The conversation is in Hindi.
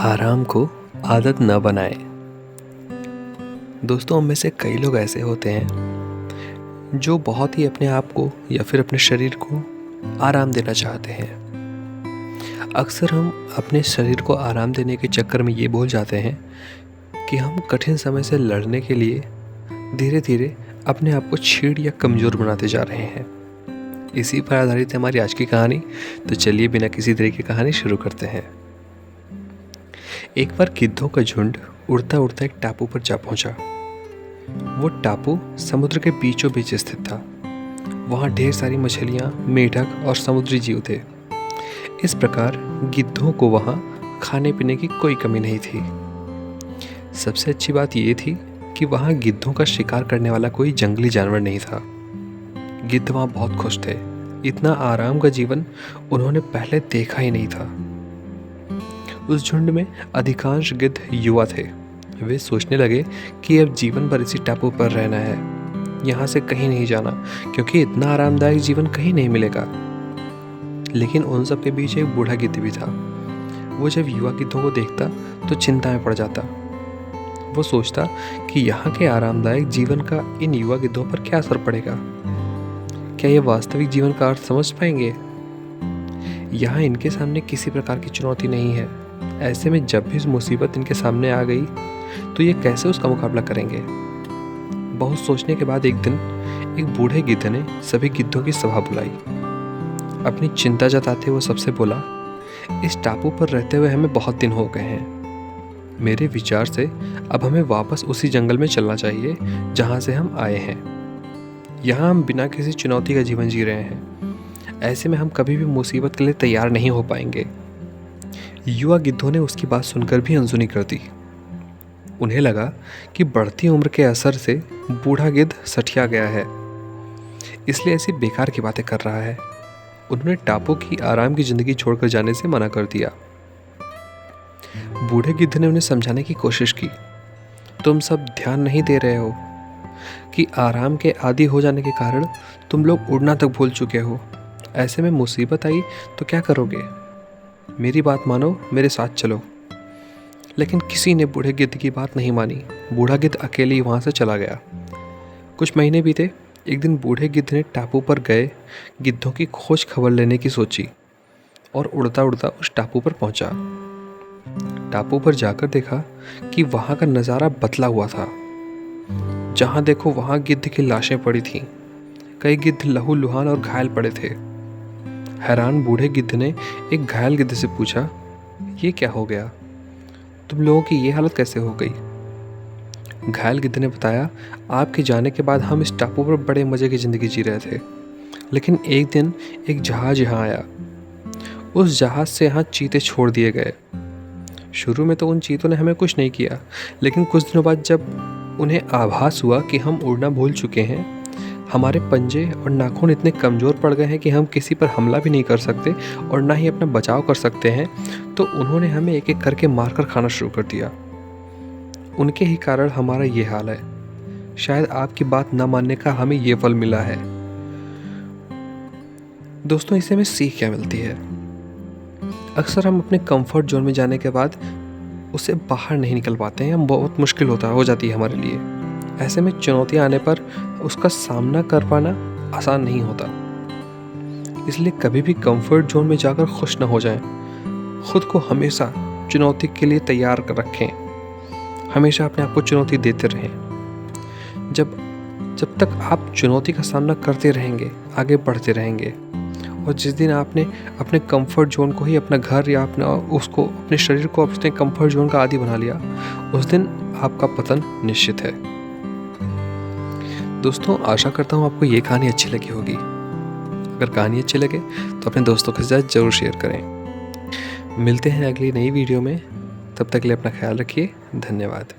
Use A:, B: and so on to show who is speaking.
A: आराम को आदत न बनाएं। दोस्तों, हम में से कई लोग ऐसे होते हैं जो बहुत ही अपने आप को या फिर अपने शरीर को आराम देना चाहते हैं। अक्सर हम अपने शरीर को आराम देने के चक्कर में ये भूल जाते हैं कि हम कठिन समय से लड़ने के लिए धीरे धीरे अपने आप को छीड़ या कमज़ोर बनाते जा रहे हैं। इसी पर आधारित है हमारी आज की कहानी। तो चलिए बिना किसी देरी की कहानी शुरू करते हैं। एक बार गिद्धों का झुंड उड़ता उड़ता एक टापू पर जा पहुंचा। वो टापू समुद्र के बीचों बीच स्थित था। वहाँ ढेर सारी मछलियाँ, मेढक और समुद्री जीव थे। इस प्रकार गिद्धों को वहाँ खाने पीने की कोई कमी नहीं थी। सबसे अच्छी बात ये थी कि वहाँ गिद्धों का शिकार करने वाला कोई जंगली जानवर नहीं था। गिद्ध वहाँ बहुत खुश थे। इतना आराम का जीवन उन्होंने पहले देखा ही नहीं था। उस झुंड में अधिकांश गिद्ध युवा थे। वे सोचने लगे कि अब जीवन भर इसी टापू पर रहना है, यहाँ से कहीं नहीं जाना, क्योंकि इतना आरामदायक जीवन कहीं नहीं मिलेगा। लेकिन उन सब के बीच एक बूढ़ा गिद्ध भी था। वो जब युवा गिद्धों को देखता तो चिंता में पड़ जाता। वो सोचता कि यहाँ के आरामदायक जीवन का इन युवा गिद्धों पर क्या असर पड़ेगा। क्या ये वास्तविक जीवन का अर्थ समझ पाएंगे? यहाँ इनके सामने किसी प्रकार की चुनौती नहीं है। ऐसे में जब भी मुसीबत इनके सामने आ गई तो ये कैसे उसका मुकाबला करेंगे? बहुत सोचने के बाद एक दिन एक बूढ़े गिद्ध ने सभी गिद्धों की सभा बुलाई। अपनी चिंता जताते हुए सबसे बोला, इस टापू पर रहते हुए हमें बहुत दिन हो गए हैं। मेरे विचार से अब हमें वापस उसी जंगल में चलना चाहिए जहाँ से हम आए हैं। यहाँ हम बिना किसी चुनौती का जीवन जी रहे हैं। ऐसे में हम कभी भी मुसीबत के लिए तैयार नहीं हो पाएंगे। युवा गिद्धों ने उसकी बात सुनकर भी अनसुनी कर दी। उन्हें लगा कि बढ़ती उम्र के असर से बूढ़ा गिद्ध सठिया गया है, इसलिए ऐसी बेकार की बातें कर रहा है। उन्होंने टापू की आराम की जिंदगी छोड़कर जाने से मना कर दिया। बूढ़े गिद्ध ने उन्हें समझाने की कोशिश की, तुम सब ध्यान नहीं दे रहे हो कि आराम के आदी हो जाने के कारण तुम लोग उड़ना तक भूल चुके हो। ऐसे में मुसीबत आई तो क्या करोगे? मेरी बात मानो, मेरे साथ चलो। लेकिन किसी ने बूढ़े गिद्ध की बात नहीं मानी। बूढ़ा गिद्ध अकेले ही वहाँ से चला गया। कुछ महीने बीते। एक दिन बूढ़े गिद्ध ने टापू पर गए गिद्धों की खोज खबर लेने की सोची और उड़ता उड़ता उस टापू पर पहुँचा। टापू पर जाकर देखा कि वहाँ का नज़ारा बदला हुआ था। जहाँ देखो वहाँ गिद्ध की लाशें पड़ी थीं। कई गिद्ध लहूलुहान और घायल पड़े थे। हैरान बूढ़े गिद्ध ने एक घायल गिद्ध से पूछा, ये क्या हो गया? तुम लोगों की ये हालत कैसे हो गई? घायल गिद्ध ने बताया, आपके जाने के बाद हम इस टापू पर बड़े मज़े की ज़िंदगी जी रहे थे। लेकिन एक दिन एक जहाज़ यहाँ आया। उस जहाज़ से यहाँ चीते छोड़ दिए गए। शुरू में तो उन चीतों ने हमें कुछ नहीं किया, लेकिन कुछ दिनों बाद जब उन्हें आभास हुआ कि हम उड़ना भूल चुके हैं, हमारे पंजे और नाखून इतने कमज़ोर पड़ गए हैं कि हम किसी पर हमला भी नहीं कर सकते और ना ही अपना बचाव कर सकते हैं, तो उन्होंने हमें एक एक करके मारकर खाना शुरू कर दिया। उनके ही कारण हमारा ये हाल है। शायद आपकी बात न मानने का हमें ये फल मिला है। दोस्तों, इससे हमें सीख क्या मिलती है? अक्सर हम अपने कंफर्ट जोन में जाने के बाद उससे बाहर नहीं निकल पाते हैं। बहुत मुश्किल हो जाती है हमारे लिए। ऐसे में चुनौतियाँ आने पर उसका सामना कर पाना आसान नहीं होता। इसलिए कभी भी कंफर्ट जोन में जाकर खुश न हो जाएं। खुद को हमेशा चुनौती के लिए तैयार कर रखें। हमेशा अपने आप को चुनौती देते रहें। जब तक आप चुनौती का सामना करते रहेंगे, आगे बढ़ते रहेंगे। और जिस दिन आपने अपने कंफर्ट जोन को ही अपना घर या अपने शरीर को अपने कंफर्ट जोन का आदी बना लिया, उस दिन आपका पतन निश्चित है। दोस्तों, आशा करता हूँ आपको ये कहानी अच्छी लगी होगी। अगर कहानी अच्छी लगे तो अपने दोस्तों के साथ ज़रूर शेयर करें। मिलते हैं अगली नई वीडियो में। तब तक के लिए अपना ख्याल रखिए। धन्यवाद।